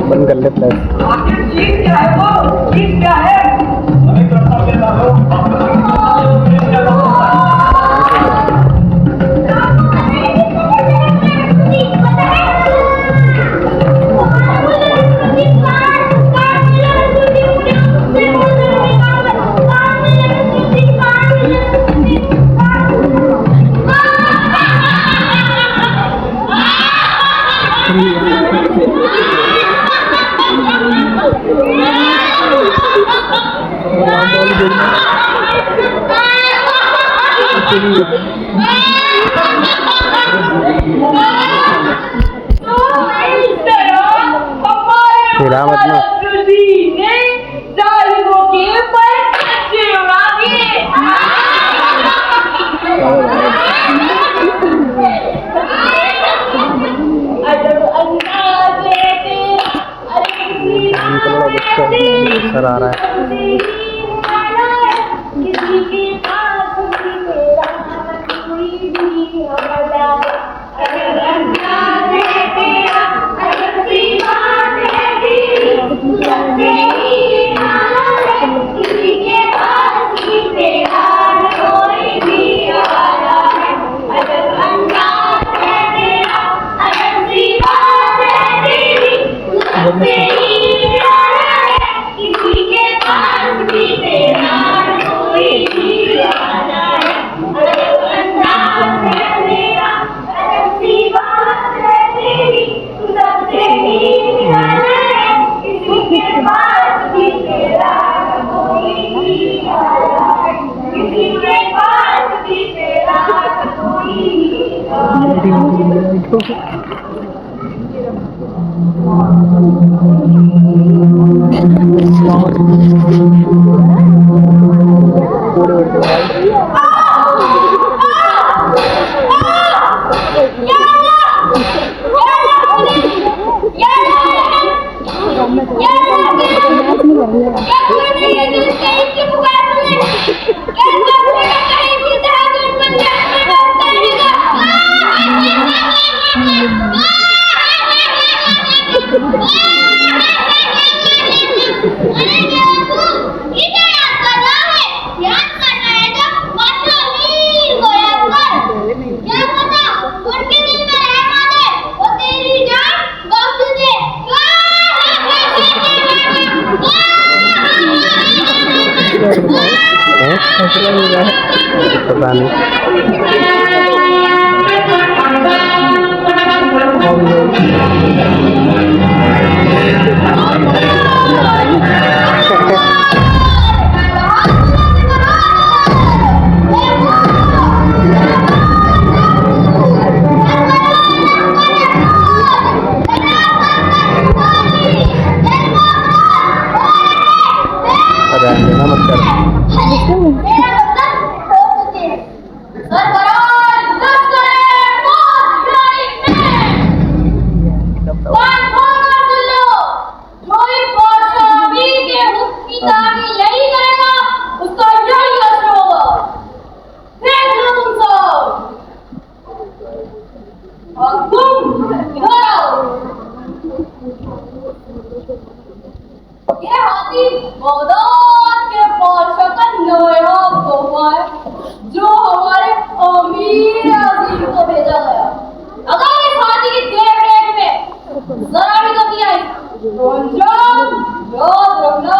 बंद कर ले प्लस। सर आ रहा है। पता नहीं जो हमारे अमीर अजीज को भेजा गया। अगर इस हाथी की देख रेख में जरा भी कमी आई तो अंजाम याद रखना।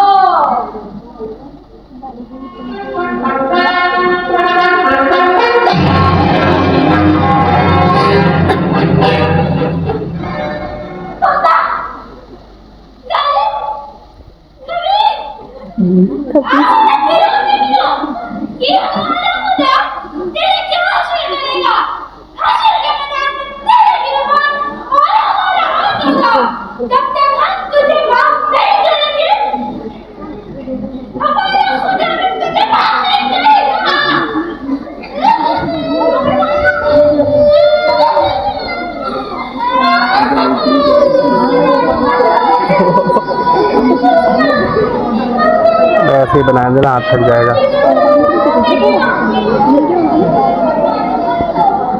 ऐसे ही बना देना, हाथ थक जाएगा।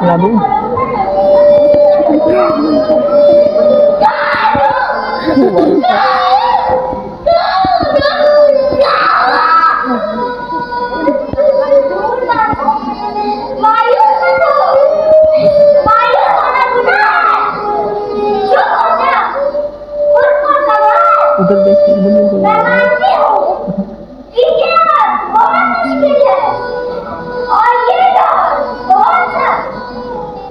लालू उधर देख मैं मानती हूँ कि ये बहुत मुश्किल है और ये दौर बहुत सख्त,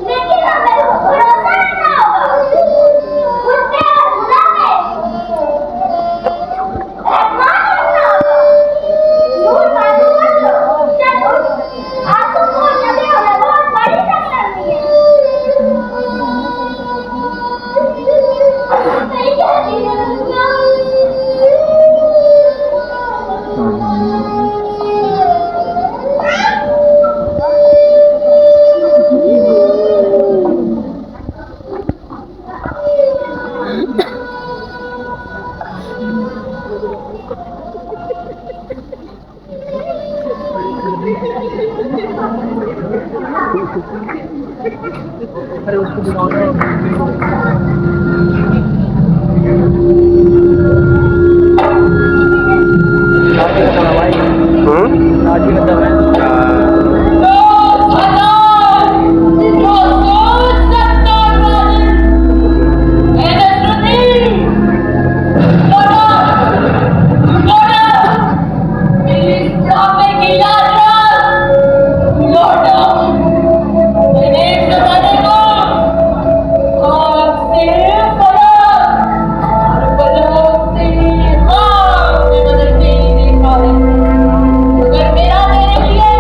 लेकिन हमें भरोसा रखना होगा। कुत्ते और खुदा पे रहमान रखना होगा। नूर बाजू मत लो, चलो आंसू पोंछने से हमें बहुत बड़ी जंग लड़नी है। सही कहती है अरे उसको बुलाओ अगर मेरा मेरे लिए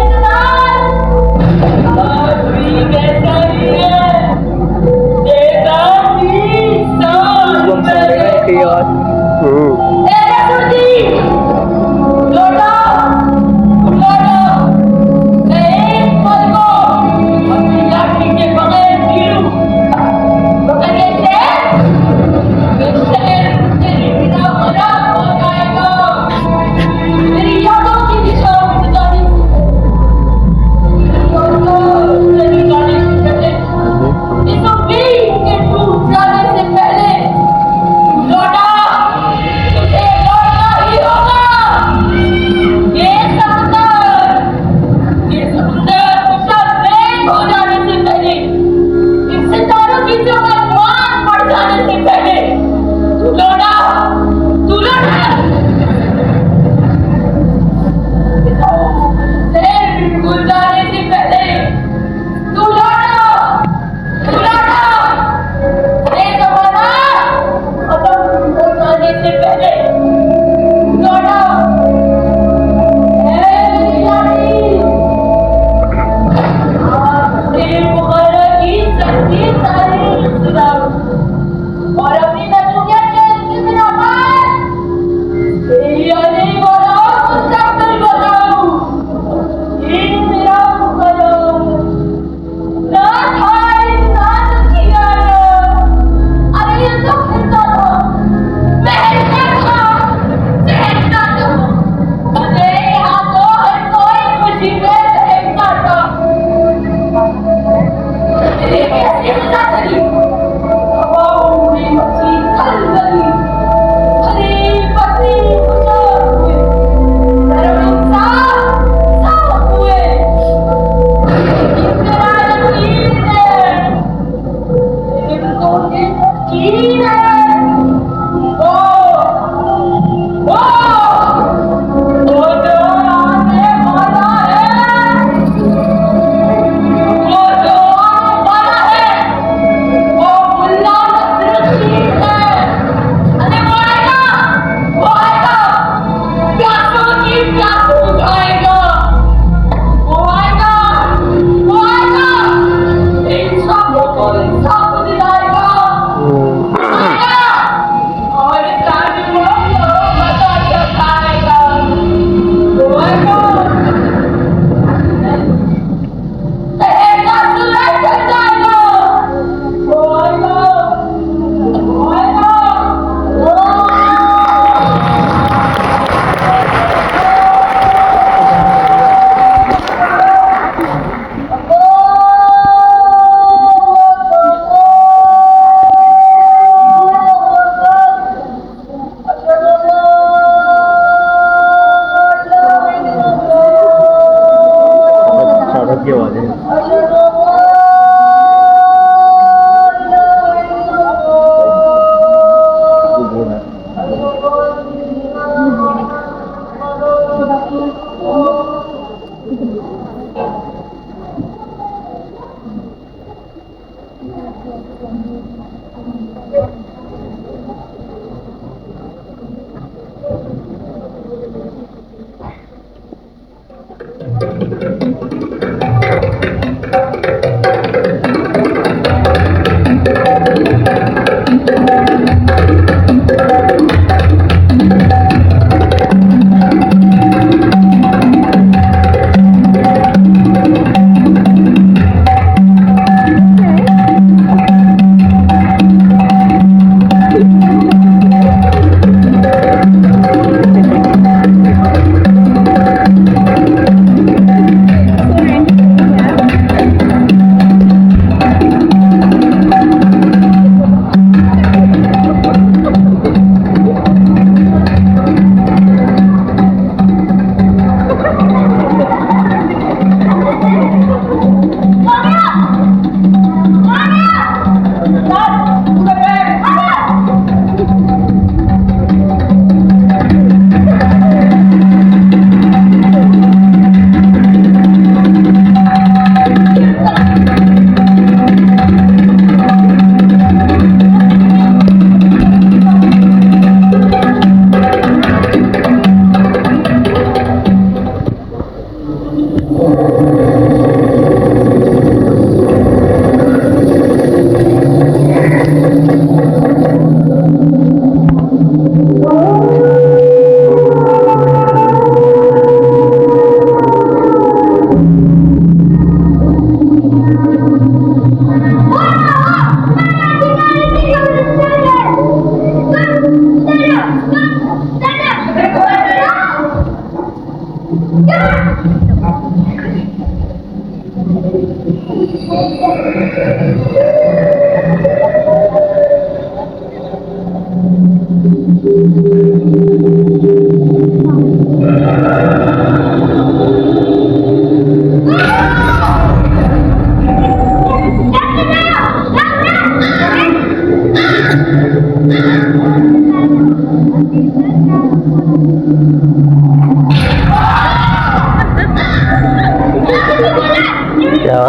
क्या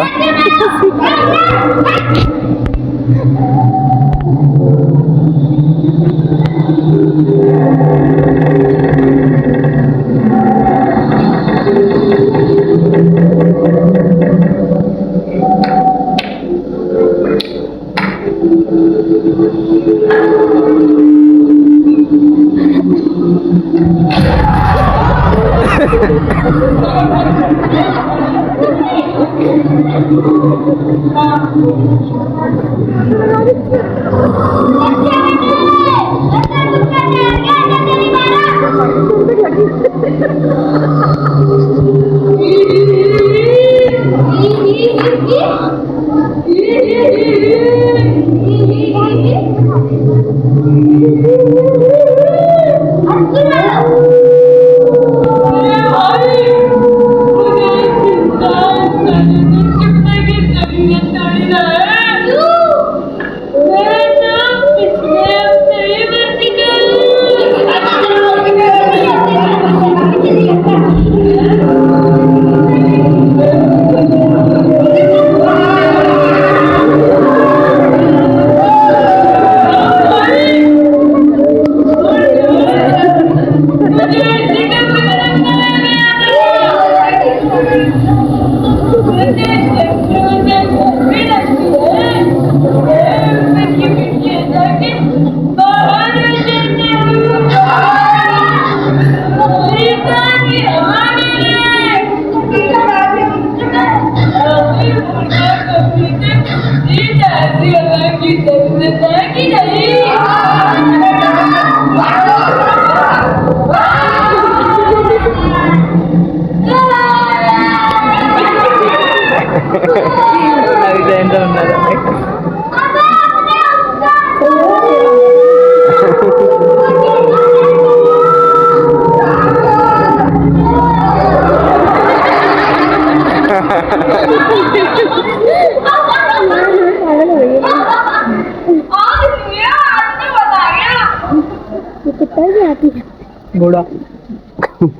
घोड़ा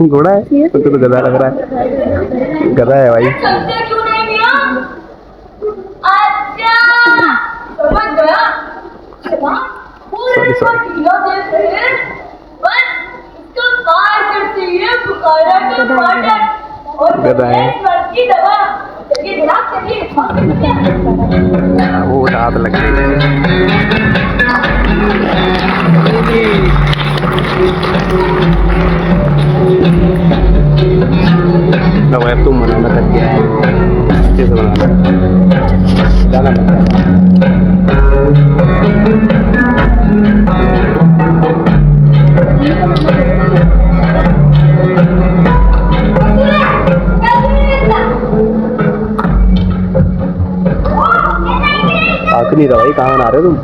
घोड़ा है तो गधा लग रहा है। गधा है भाई। चलते क्यों नहीं मियां? अच्छा समझ गया। चला पूरे पर ढीला देख रहे बस इसको बाहर करते ही बुखारा के फाटक और गधा है। की दवा चलिए जनाब चलिए वो रात लग गई। तुम बनाना तक गया है अच्छे से बनाना ज़्यादा मत नहीं रहा भाई। कहाँ बना रहे हो तुम?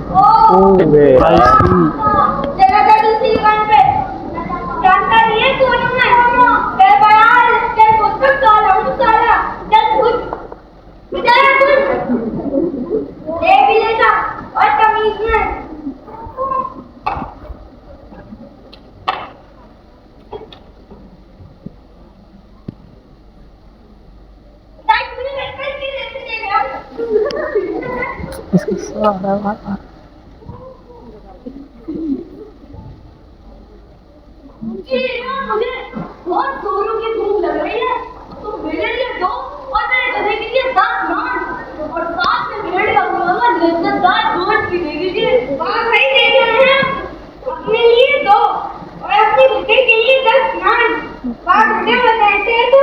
इसको सारा मुझे बहुत जोरों की भूख लग रही है तो मेरे लिए दो और मेरे गधे के लिए 10 नान और साथ में ब्रेड का बनाना लज्जतदार गोश्त भी दे दीजिए। हाँ भाई दे रहे हैं अपने लिए 2 और अपने गधे के लिए 10 नान। बात मुझे बताते हैं तो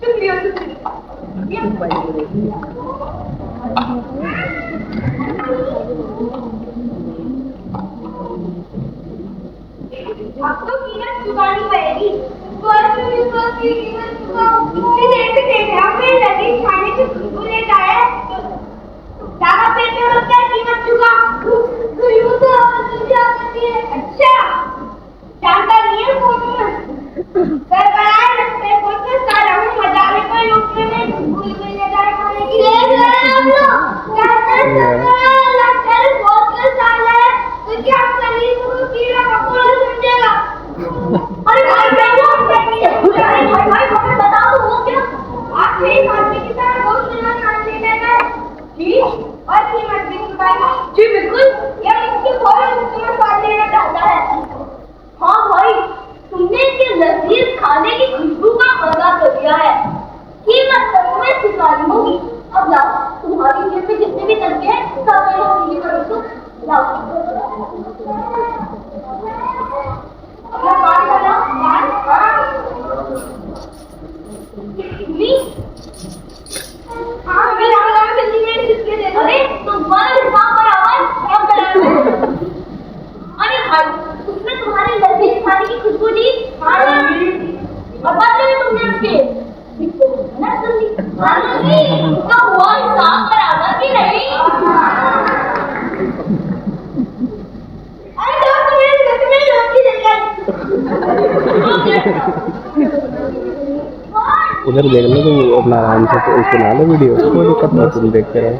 शुक्रिया आपको कीमत चुकानी पड़ेगी। तो की कीमत चुकाओ। फिर ऐसे देखा मैं लजीज खाने की खुशबू लेकर आया ज्यादा पेट में लगता है कीमत चुका। यूं तो आवाज आती है। अच्छा जानता नहीं है कौन सरबराह रखते खुद में सारा हूँ मजाले पर लूटने में भूल गई जाए खाने की ले हम लोग लगता है बहुत का साल है तो क्या कलीस को कीड़ा मकोड़ा समझेगा। अरे भाई भाई बता दो वो क्या आप सही मर्जी की तरह बहुत सुना खाने देगा जी और कीमत भी चुकाएगा। जी बिल्कुल ये इसकी फौरन तुम्हें स्वाद लेना चाहता है। हाँ भाई तुमने इसके लजीज खाने की खुशबू का मजा कर दिया है। कीमत तक में चुकानी होगी। अब लाओ तुम्हारी जेब में जितने भी तनखे हैं सब मेरे लिए करो तो लाओ अपना कार्ड लगाओ कार्ड हाँ मैं लगा जल्दी में सिक्के दे दो। अरे तुम बड़ा हिसाब पर आवाज हम कराएंगे। अरे भाई उसमें तुम्हारे लजीज खाने की खुशबू दी और बात में तुमने उसके ना सुनी तो हुआ हिसाब बराबर की नहीं। अरे तो तुम्हें रोटी दे गई उधर देख लो तुम अपना आराम से तो उसको ना लो वीडियो कोई दिक्कत नहीं तुम देखते रहो।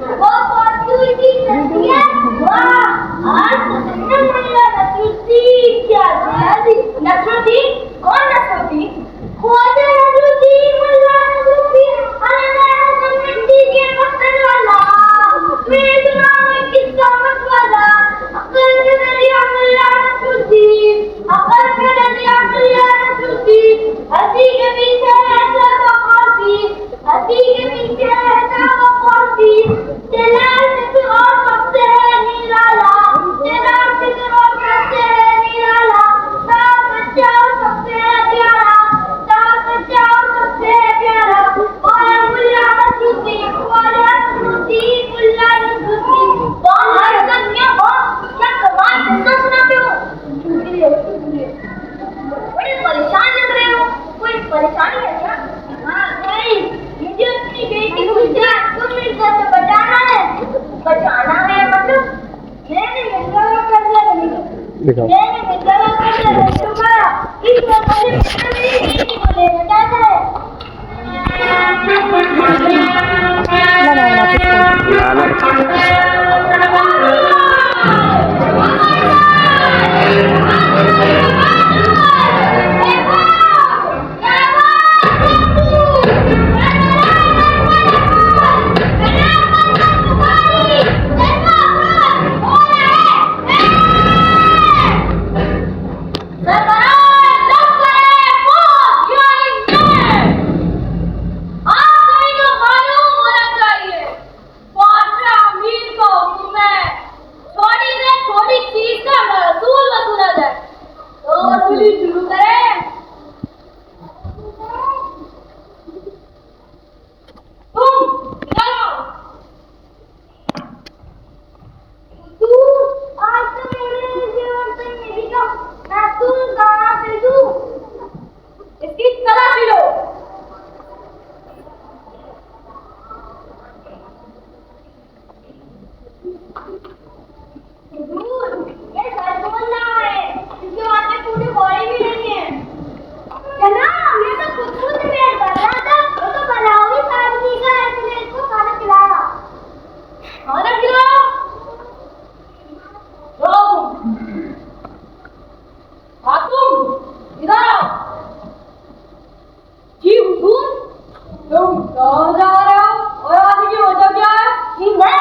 तुम कहाँ जा रहे हो और आने की वजह क्या है? जी मैं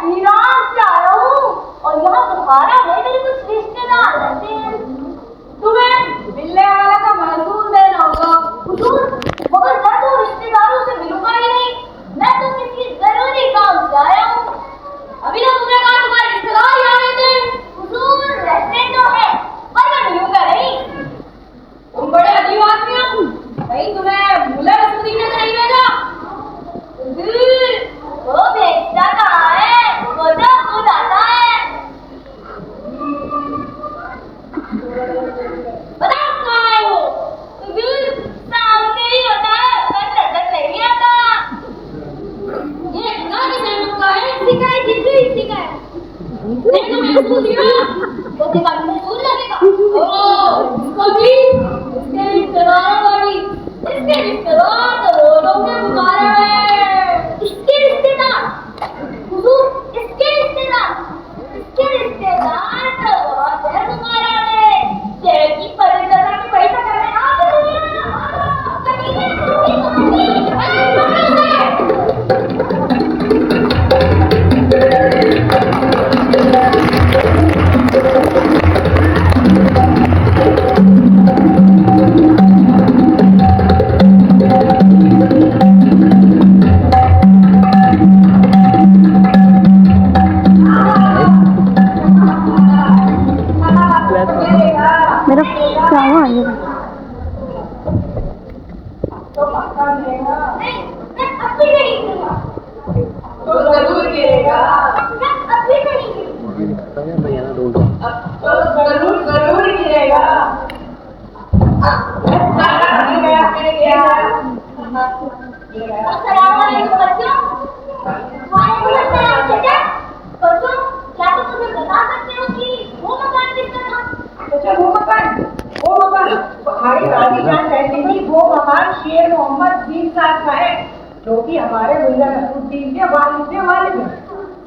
ईरान से आया हूँ और यहाँ बुखारा में मेरे कुछ रिश्तेदार रहते हैं। तुम्हें मिलने वाला का महसूस देना होगा। हुजूर, मगर मैं तो रिश्तेदारों से मिलूंगा ही नहीं। मैं तो किसी जरूरी काम से आया हूँ। अभी तो तुमने कहा तुम्हारे रिश्तेदार यहाँ रहते हैं। हुजूर, रहते तो है पर मैं मिलूंगा नहीं। तुम बड़े अजीब आदमी हो। कहीं तुम्हें मुल्ला नसरुद्दीन ने नहीं भेजा? वो भेजता कहाँ है? वो तो खुद आता है। बताओ कहाँ है वो? सामने ही होता है, पर नजर नहीं आता। ये इतना किसान का है, इसी का है, इसी का है। देखो महसूस हुआ, वो दिमाग में महसूस लगेगा। कभी इसके रिश्तेदार तो रोडों में बुखारा है। इसके रिश्तेदार हुजूर, इसके रिश्तेदार तो बहुत है बुखारा है। शहर की परिक्रमा में पैसा करने मेरा क्या हुआ ये? जरूर गिरेगा। जरूर गिरेगा। क्या तुम मुझे बता सकते हो कि वो मकान किसका था? अच्छा, वो मकान हमारी दादी जान कहती थी वो मकान शेर मोहम्मद बीन साहब का है, जो कि हमारे मुल्ला नसरुद्दीन के वालिद हैं।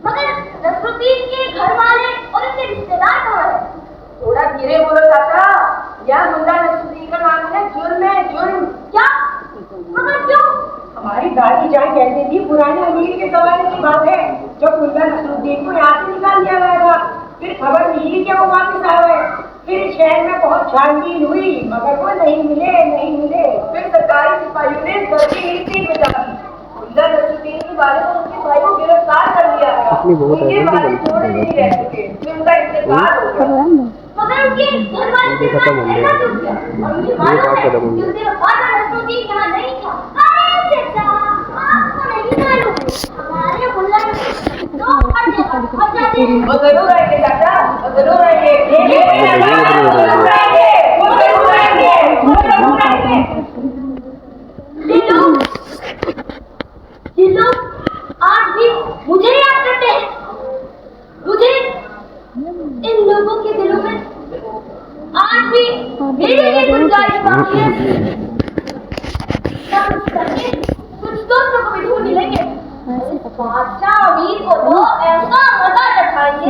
मगर नसरुद्दीन के घर वाले और उनके रिश्तेदार कहाँ हैं? थोड़ा धीरे बोलो चाचा, यह मुल्ला नसरुद्दीन का नाम है जुर्म। क्या? मगर क्यों? हमारी दादी जान कहती थी पुराने अमीर के जमाने की बात है, जब मुल्ला नसरुद्दीन को यहाँ से निकाल दिया गया था। फिर खबर मिली कि वो वापस आ गए। फिर शहर में बहुत छानबीन हुई मगर वो नहीं मिले। फिर सरकारी सिपाहियों ने गर्दी नीति बचा दी। मुल्ला नसरुद्दीन के बारे में उनके भाई को गिरफ्तार कर लिया गया। उनके बारे में थोड़े नहीं रह सके, फिर उनका इंतकाल हो गया। मगर उनके घर वाले के साथ ऐसा क्यों किया? और उनकी मालूम है कि उनके फादर नसरुद्दीन यहाँ नहीं था। अरे चाचा, आपको नहीं मालूम, हमारे मुल्ला नसरुद्दीन तो हर जगह आ जाते हैं। वो जरूर आएंगे चाचा, वो जरूर आएंगे। ये लोग आज भी मुझे याद करते हैं। मुझे इन लोगों के दिलों में आज भी मेरे लिए गुंजाइश बाकी है। कुछ दोस्तों को भी ढूंढ मिलेंगे। बादशाह अमीर को तो ऐसा मजा चखाएंगे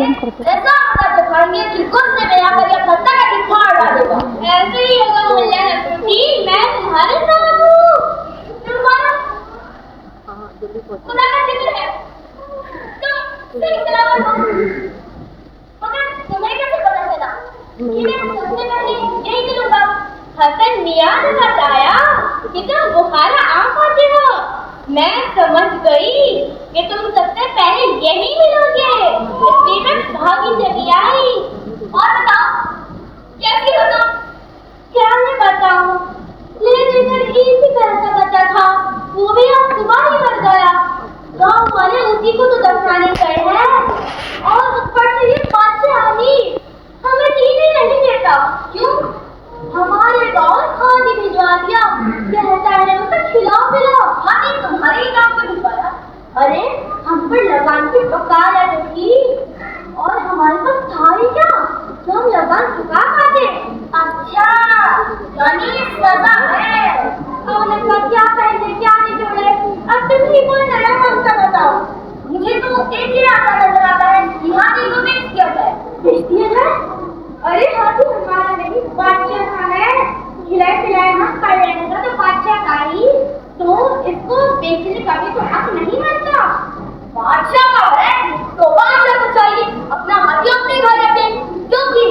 कि गुस्से में आकर यह खत्ता का दिल फाड़ डालेगा। ऐसे ही होगा मुल्ला नसरुद्दीन, मैं तुम्हारे साथ हूँ। तुम्हारा खुदा का जिक्र है, तुम सही सलामत हो। मगर तुम्हें कैसे पता चला कि मैं सबसे पहले यही चलूंगा? हसन मियां ने बताया कि तुम बुखारा आम खाते हो। मैं समझ गई कि तुम सबसे पहले यही मिलोगे, इसलिए मैं भागी चली आई। और बताओ कैसी हो तुम? क्या मैं बताऊं? लेकिन एक ही तरह का बच्चा था, वो भी आज सुबह ही मर गया। गाँव वाले उसी को तो दफनाने गए हैं और ऊपर से ये बादशाह अमीर हमें जीने नहीं देता। क्यों? हमारे गाँव खाने भिजवा दिया, कहता है उसे खिलाओ पिलाओ। खाने तुम्हारे ही गाँव को भिजवाया। अरे हम पर लगान की पकाया तो थी, और हमारे पास था ही क्या तो हम लगान चुका खाते। अच्छा, यानी सजा है। तो लगा क्या पहले क्या नहीं जोड़े। अब तुम ही कोई नया मसला बताओ। मुझे तो एक ही रास्ता नजर आता है, यहाँ देखो बेच किया जाए। बेच दिया जाए? अरे हाँ, तो हमारा नहीं बादशाह का है। खिलाए पिलाए हम पड़ रहेगा तो बादशाह का ही। तो इसको बेचने का भी तो हक नहीं बनता। बादशाह का है तो बादशाह को चाहिए अपना हाथी अपने घर रखे, क्योंकि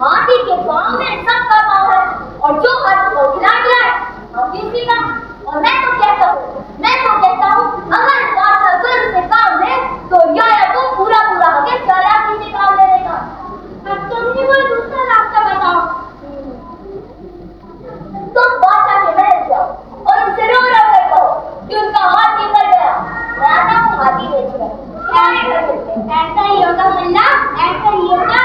हाथी के पाँव में सबका पाँव है और जो हाथी को खिलाए हाथी सीखा। और मैं तो कहता हूँ अगर बादशाह जुल्म से काम ले तो या तो पूरा होके चालाकी से काम ले लेगा। अब तुमने कोई दूसरा रास्ता बताओ। तुम बादशाह के महल जाओ और उनसे रो कर कहो कि उनका हाथी मर गया, मैं आता हूँ हाथी बेचकर। ऐसा ही होगा मुन्ना, ऐसा ही होगा।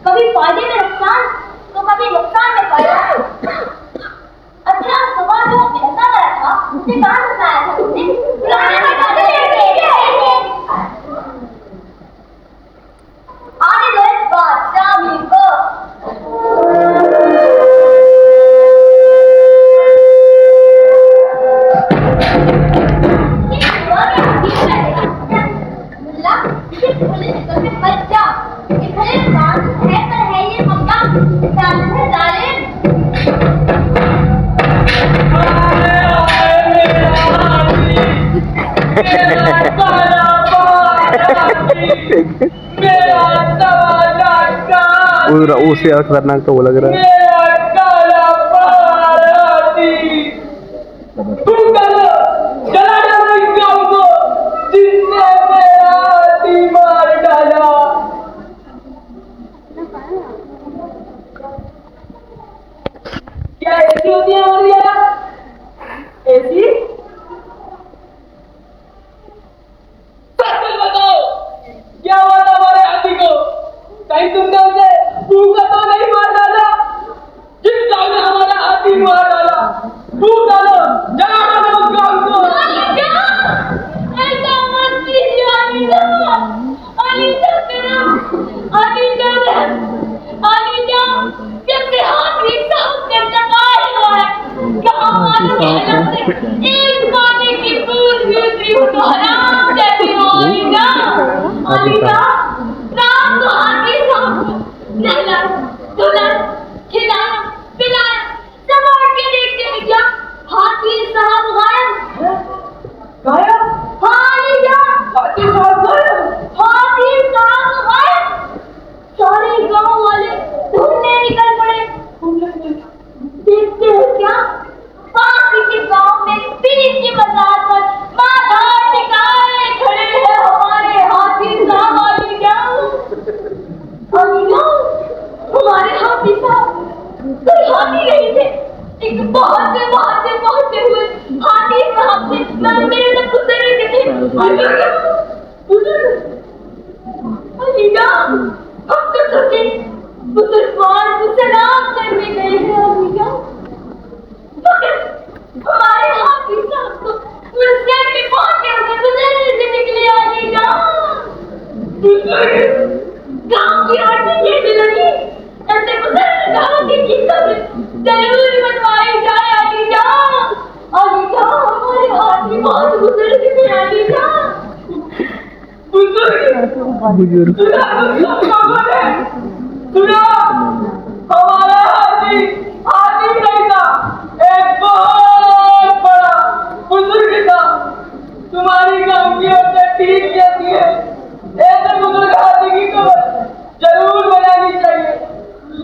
कभी फायदे में नुकसान तो कभी नुकसान में फायदा। अच्छा सुबह जो भैंसा वाला था उसे कहाँ बताया था तुमने? आने दो इस बादशाह मीर को। मुल्ला इसे खुले निकल के मत जा। इधर सांस है पर है ये मक्का सांस है जालिम। उसे खतरनाक तो वो लग रहा है। क्या ऐसी होती है हमारी ऐसी? बताओ क्या हुआ था हमारे हाथी को? कहीं तुमने उसे भूखा तो नहीं मार डाला? जिस गांव में हमारा हाथी मार डाला भूख डालो, जला डालो उस गांव को। ऐसा मत कीजिए अनीता, अनीता कैसे हाथी सबसे टकाए हुआ है। कहाँ हमारे एक पानी की बूंद भी उतरी हो तो हराम कहती हो अनीता। अनीता रात को हाथी सबको नहलाया, धुलाया, खिलाया, पिलाया, संभाल के देखते हैं क्या हाथी साहब गायब? हाँ अनीता, हाथी साहब गायब। सारे गांव वाले ढूंढने निकल पड़े। देखते हैं क्या पास ही के गांव में पीर की मजार पर माथा टिकाए खड़े हैं हमारे हाथी साहब। हमारे हाथी साहब कोई हाथी नहीं थे, एक बहुत से हुए हाथी साहब थे। मेरे तो पुत्र दिखे। अलीगा हम तो सोचे बुजुर्गवार को सलाम करने गए हैं अलीगा, मगर हमारे हाथी साहब को मुझसे भी पहुंचे हुए गुजरने से निकले अलीगा। गांव की औरतें कहने लगी ऐसे बुजुर्ग गांव की किताबें जरूर बनवाई जाए अलीगा। अलीगा हमारे हाथी बहुत बुजुर्ग थे अलीगा। बुजुर्ग सुनो, हमारा हाथी हाथी नहीं था, एक बहुत बड़ा बुजुर्ग था। तुम्हारी गांव की औरतें ठीक कहती है, ऐसे बुजुर्ग हाथी की कब्र जरूर बनानी चाहिए।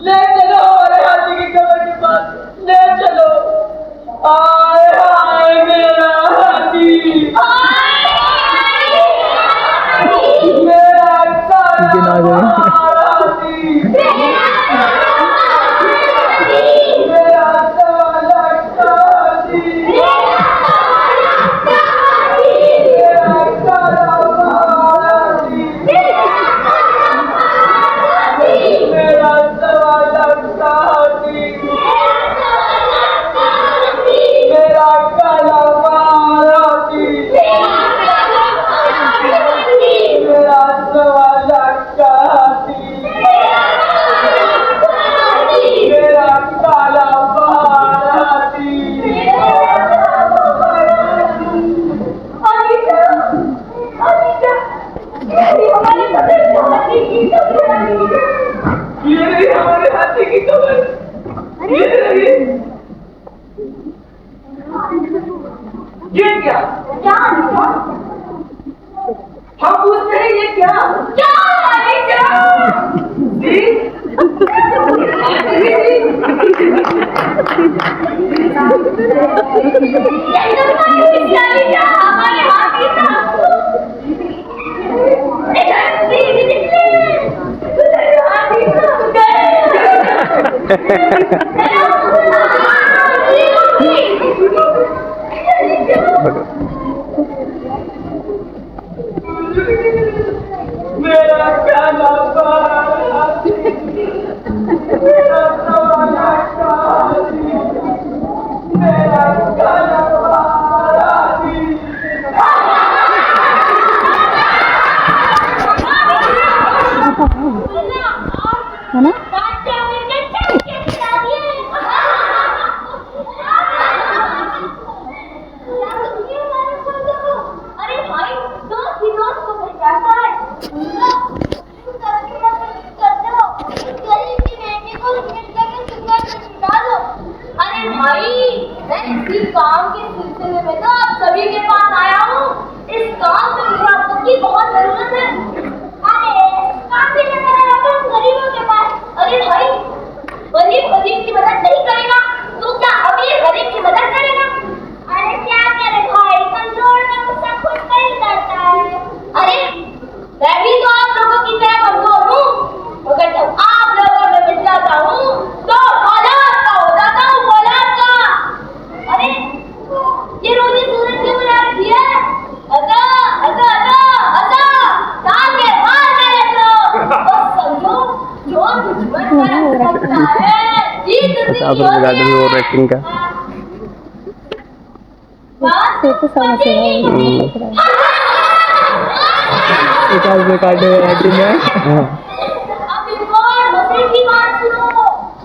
ले चलो हमारे हाथी की कब्र के पास, ले चलो। आए हाय मेरा हाथी, मेरा काला हाथी, मेरा काला हाथी, मेरा काला हाथी, मेरा काला हाथी, मेरा काला हाथी, मेरा सवाला हाथी, मेरा काला हाथी। ये रही हमारे हाथी की कब्र, ये रही। ये क्या? हम पूछते हैं ये क्या? जी? मेरा काला हाथी, मेरा सवाला हाथी, मेरा काला हाथी। है ना? अरे भाई, दोस्त ही दोस्त को पहचानता है। गरीब की बेटी को अरे भाई, मैं इसी काम के सिलसिले में तो आप सभी के पास आया हूँ। इस काम में मुझे आपकी बहुत जरूरत है। अरे काम भी लेकर आया था गरीबों के पास। अरे भाई, गरीब की मदद नहीं करेगा तो क्या अमीर गरीब की मदद करेगा? अरे क्या करे भाई, कमजोर में गुस्सा खुद पर ही करता है। अरे मैं भी तो आप लोगों की तरह कमजोर हूँ, मगर जब आप लोगों में मिल जाता हूँ तो औलाद का हो जाता हूँ, औलाद का। अरे ये रोजी सूरज क्यों बना रखी है? अदा अदा अदा अदा साल के मार मेरे तो बस समझो, जो दुश्मन कर सकता है जीत ₹50 गार्डन में और एक्टिंग का सोचो समझ रहा है। 50 में काटे हुए एक्टिंग है। अब एक और मजे की बात सुनो।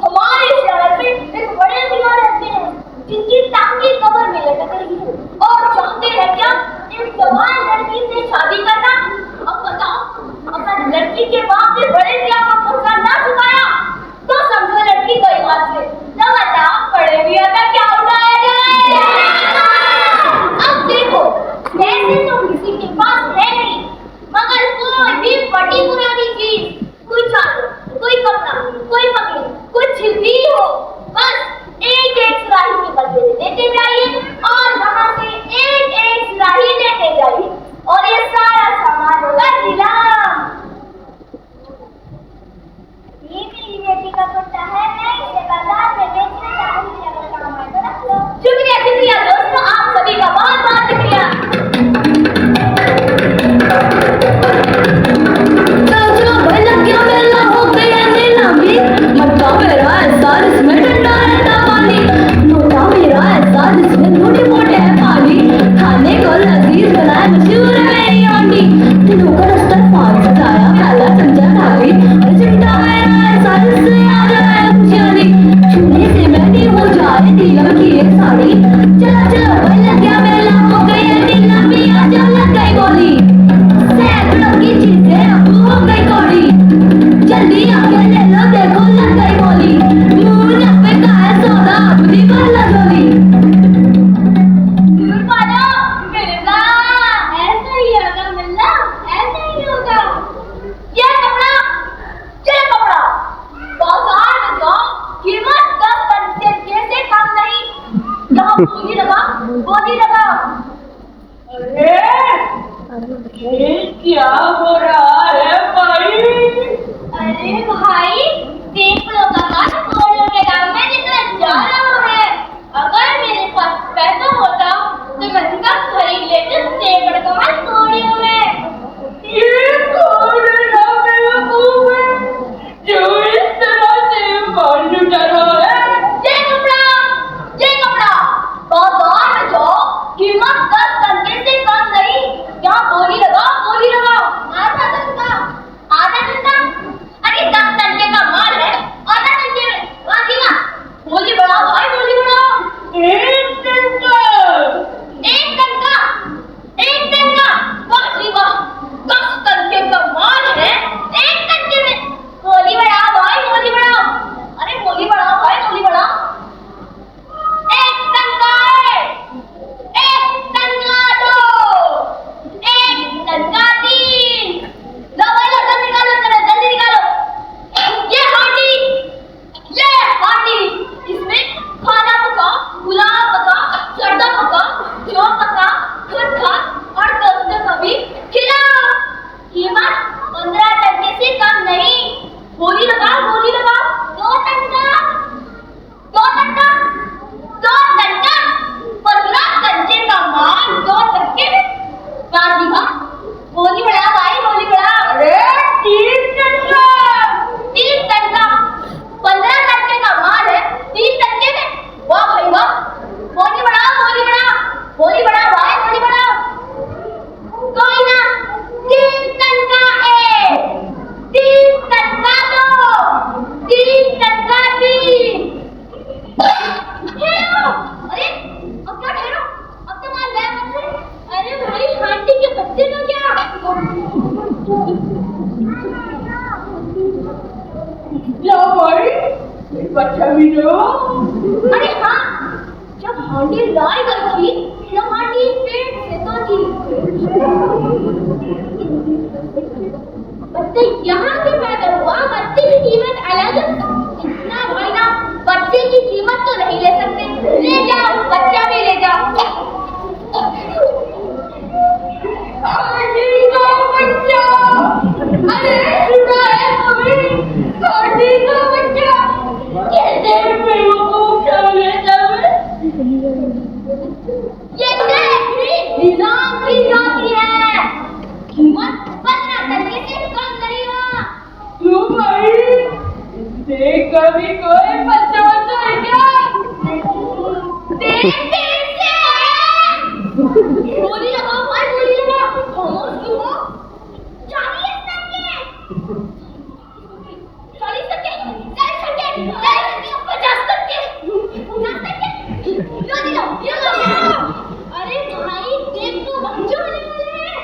हमारे शहर में एक बड़े मियां रहते हैं जिनकी टांगी कब्र में लटक रही है और चाहते हैं क्या एक जवान लड़की से शादी करना। अब बताओ, अगर लड़की के बाप ने बड़े मियां का कर्जा ना चुकाया तो समझो लड़की गई हाथ से। न बताओ बड़े मियां का क्या उठाया जाए। अब देखो, पैसे तो किसी के पास है नहीं, मगर कोई भी बड़ी पुरानी चीज, कोई चादर, कोई कपड़ा, कोई पगड़ी, कुछ भी हो, बस एक सुराही के बदले में देते जाइए और वहां से एक सुराही लेते जाइए और ये सारा सामान होगा नीलाम। ये मेरी बेटी का कुत्ता है, मैं इसे बाजार में बेचने जा रही हूं। अगर काम आए तो बोली लगा, बोली लगा। अरे ये क्या हो रहा है भाई? अरे भाई देख लो काका, कोरियो के दाम में जितना जा रहा है। अगर मेरे पास पैसा होता तो मैं इसका खरीद लेती सैकड़ों का माल कोरियो में। ये कौन है बेवकूफ है जो इस तरह से माल लुटा रहा है? ये कपड़ा बाजार में जाओ, कीमत 10 टके से कम नहीं। यहाँ बोली लगा, बोली लगा। आधा टका, आधा टका। अरे 10 टके का माल है, आधा टके में बाकी ना। बोली बढ़ाओ भाई, बोली बढ़ाओ। एक टका, एक टका, एक टका। वाह जी वाह, 10 टके का माल है, एक टके में। बोली बढ़ाओ भाई, बोली बढ़ाओ। अरे बोली बढ़ाओ भाई, बोली बढ़ाओ। एक टका है, एक टका दो, एक टका 3। लो भाई लो, जल्दी निकालो, जल्दी निकालो। ये हांडी, इसमें खाना पका, पुलाव पका, सर्दा पका, जो पका, खुद खा और दोस्तों को भी खिला। कीमत 15 टके से कम नहीं। बोली लगाओ, बोली लगाओ। 2 टका, 2 टका, 2 टका। 15 टके का माल 2 टके में। बाजी वाह, बोली बढ़ा भाई, बोली बढ़ा। अरे 3 टका, 3 टका, 15 टके का माल है, 3 टके में। वाह भाई वाह, बोली बढ़ा, बोली बढ़ा, बोली बढ़ा भाई, बोली बढ़ा। कोई ना, 3 टका है, 3 टका दो, 3 टका 3। ठहरो, अरे अब क्या ठहरो, अब तो माल गया मत से। अरे भाई आंटी के बच्चे का क्या? क्या भाई? एक बच्चा भी दो। अरे हाँ, जब हांडी लाई गई थी तब हांडी पेट से तो थी। बच्चे यहाँ से पैदा हुआ, बच्चे की कीमत अलग। इतना भाई ना, बच्चे की कीमत तो नहीं ले सकते। ले जाओ, बच्चा भी ले जाओ। हांडी का बच्चा, अरे सुना है तुम्हें? हांडी का बच्चा कैसे बेवकूफ चले जावे? ये देखी निजाम की जाती है। कीमत 15 टके से कम नहीं हुआ। क्यों भाई? इससे कभी कोई बच्चा है क्या? देख से बोली लगाओ भाई, बोली लगाओ। खामोश क्यों हो? 40 टके, 40 टके, 40 टके, 50 टके, 50 टके। लो लो, ये लो। अरे भाई देख तो बच्चे होने वाले हैं।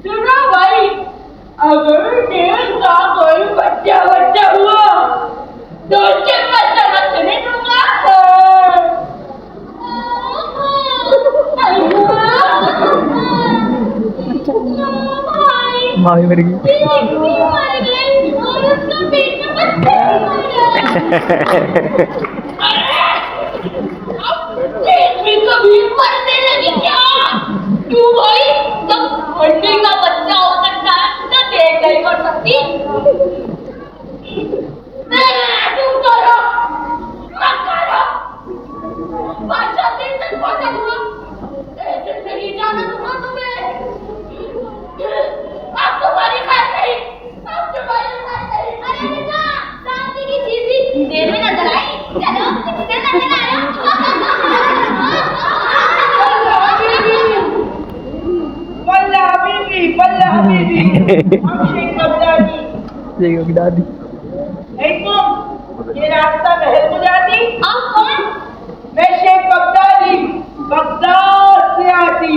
सुनो भाई, अगर देर का कोई बच्चा हुआ तो उसके बच्चा नहीं दूंगा। भाई मर गई। कभी मरने लगी क्या? क्यों भाई, जब हड्डी का बच्चा हो सकता है तो देख नहीं कर सकती। तुम करो, मत करो। बादशाह दिन तक पहुंचा दूंगा, ऐसे नहीं जाना दूंगा तुम्हें। अब तुम्हारी खैर नहीं, अब तुम्हारी खैर नहीं। अरे बेटा, शांति की चीज भी देर में नजर आई। चलो किसने नजर आया? बल्ला हबीबी, हम शेख बगदादी। शेख बगदादी। तुम, ये रास्ता महल गुजाती। आप कौन? मैं शेख बगदादी, बगदाद से आती।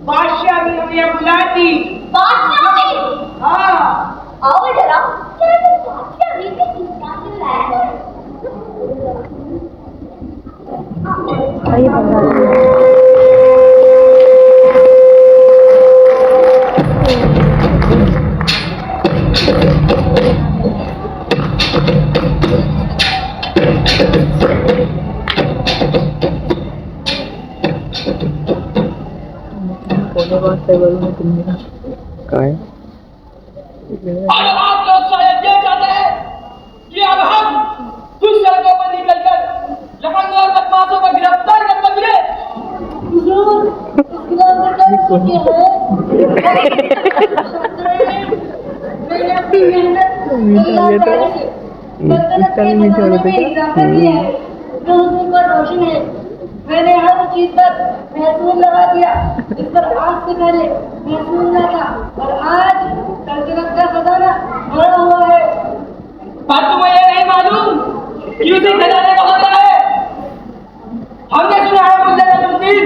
बादशाह भी हमें बुलाती। बादशाह भी? हाँ। आओ जरा, बादशाह भी किस काम से लाया है? और ये बंगाली है। कहाँ है? और आप लोग शायद ये चाहते हैं कि अब हम कुछ सड़कों पर निकलकर लफंगों और बदमाशों को गिरफ्तार कर बदले। मैंने अपनी मेहनत रोशन है। मैंने हर चीज पर महसूस लगा दिया जिस पर आज से पहले महसूस न था, और आज सल्तनत का खजाना भरा हुआ है। पर तुम्हें ये नहीं मालूम कि उसी खजाने का खतरा है। हमने सुना है मुल्ला नसरुद्दीन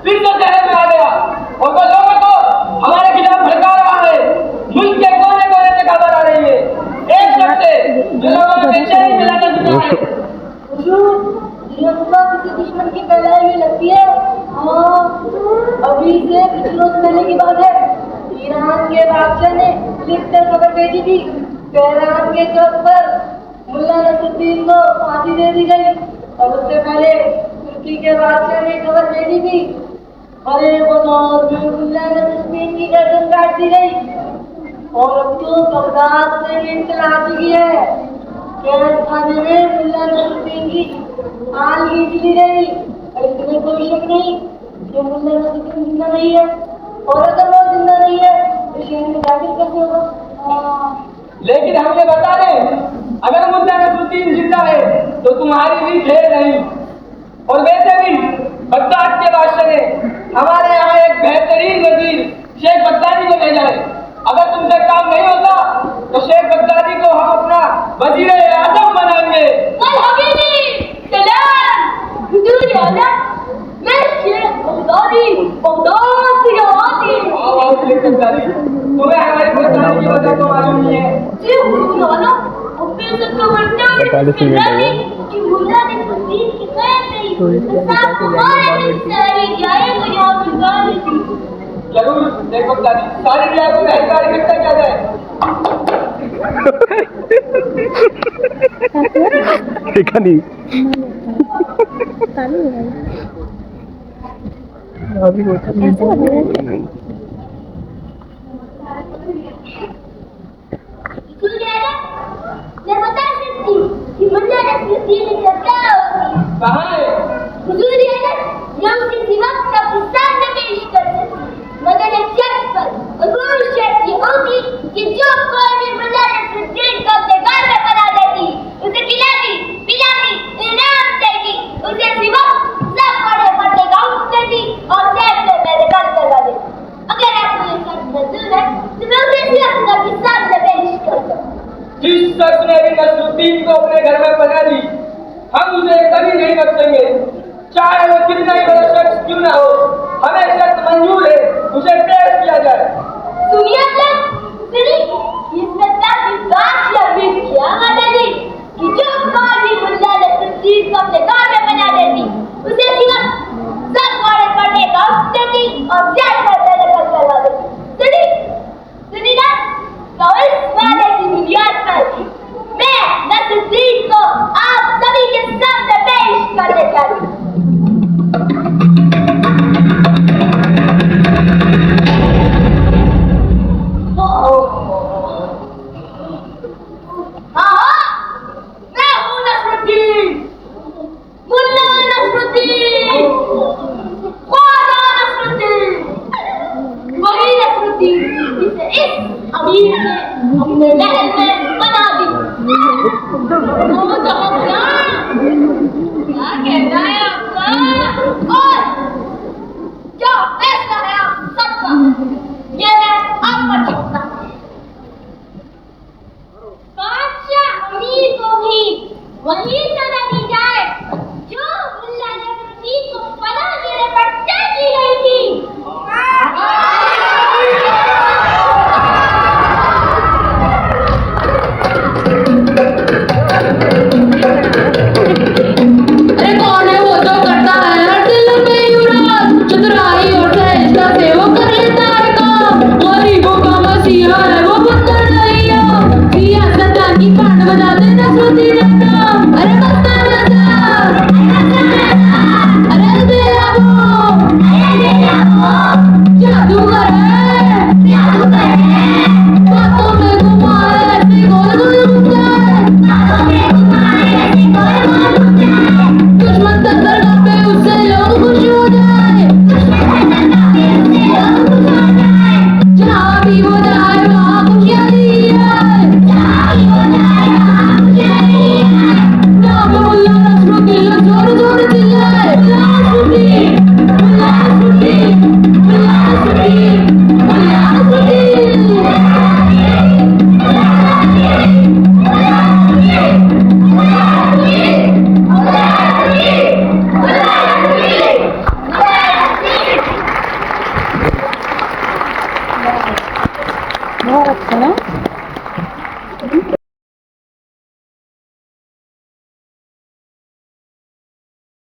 फिर से शहर में आ गया और वो लोगों को हमारे खिलाफ भड़का रहा है। मुल्क के कोने कोने से खबर आ रही है एक शख्स से जो लोगों में बेचैनी मिला कर चुका है। ये अफवाह किसी दुश्मन की फैलाई में लगती है। हाँ, अभी से कुछ रोज पहले की बात है। ईरान के बादशाह ने लिखकर खबर भेजी थी। तेहरान के चौक पर मुल्ला नसरुद्दीन को फांसी दे दी गई, और उससे पहले तुर्की के बादशाह ने खबर भेजी थी बड़े बाजार में मुल्ला नसरुद्दीन की गर्दन काट दी गई। और अब तो बगदाद से भी इत्तला आ चुकी है। कैद खाने में मुल्ला नसरुद्दीन की आल खींच ली गई, और इसमें कोई शक नहीं कि मुल्ला नसरुद्दीन जिंदा नहीं है। और अगर वो जिंदा नहीं है तो शहर में दाखिल कैसे होगा? लेकिन हम ये बता दें अगर मुल्ला नसरुद्दीन जिंदा है तो तुम्हारी भी खेल नहीं। और वैसे भी बगदाद के बादशाह ने हमारे यहाँ एक बेहतरीन वजीर शेख बगदादी को भेजा है। अगर तुमसे काम नहीं होता तो शेख बगदादी को हम अपना वजीर आजम बनाएंगे। मैं शेख बगदादी बगदाद से आती हूँ। आओ शेख बगदादी, तुम्हें हमारी परेशानी की वजह तो मालूम नहीं है। जी हुजूराना, अपने से तो कि मुल्ला नसरुद्दीन की कैद नहीं, साहब हमारे सारी जाए तो यहाँ भिजवा देती। जरूर शेख बगदादी, सारी रियासत को अधिकारी इकट्ठा किया जाए। देखा नहीं काली है अभी होता ऐसे लग रहा है। नहीं। मैं बता सकती कि मुल्ला नसरुद्दीन की क्या होती। कहाँ है? हुजूर मैं उसे सिवा सबके सामने पेश कर सकती, मगर एक शर्त पर। और वो शर्त ये होती कि जो कोई भी मुल्ला नसरुद्दीन को अपने घर में बना देती, उसे खिलाती पिलाती इनाम देती, उसे सिवा सब बड़े बड़े गाउन देती और शहर से बेदखल करवा देती। अगर आपको ये शर्त मंजूर है तो मैं उसे सिर्फ सबके सामने पेश कर सकती। जिस शख्स ने भी नसरुद्दीन को अपने घर में बना दी हम उसे कभी नहीं बख्शेंगे, चाहे वो कितना ही बड़ा शख्स क्यों ना हो। हमें शर्त मंजूर है, उसे पेश किया जाए। सुनिए इसमें काफी बात लंबी क्या मदद कि जो कोई भी मुल्ला नसरुद्दीन को अपने घर में बना देती, उसे सिवा सब बड़े बड़े गाउन देती और शहर से बेदखल करवा देती। सुनी ना, तो इस वादे की बुनियाद पर मैं नसरुद्दीन को आप सभी के सामने पेश करने जा रही हूँ। मैं हूँ नसरुद्दीन, मुल्ला नसरुद्दीन, ख्वाजा नसरुद्दीन, वही नसरुद्दीन जिसे इस अमीर ने अपने महल में बना दी। वो तो हम क्या कहना है आपका और क्या फैसला है आप सबका, ये मैं आपका चाहता हूँ। बादशाह अमीर को भी वही सजा दी जाए जो मुल्ला नसरुद्दीन को पनाह देने पर तय की गई थी। अरे कौन है वो जो करता है? है ना।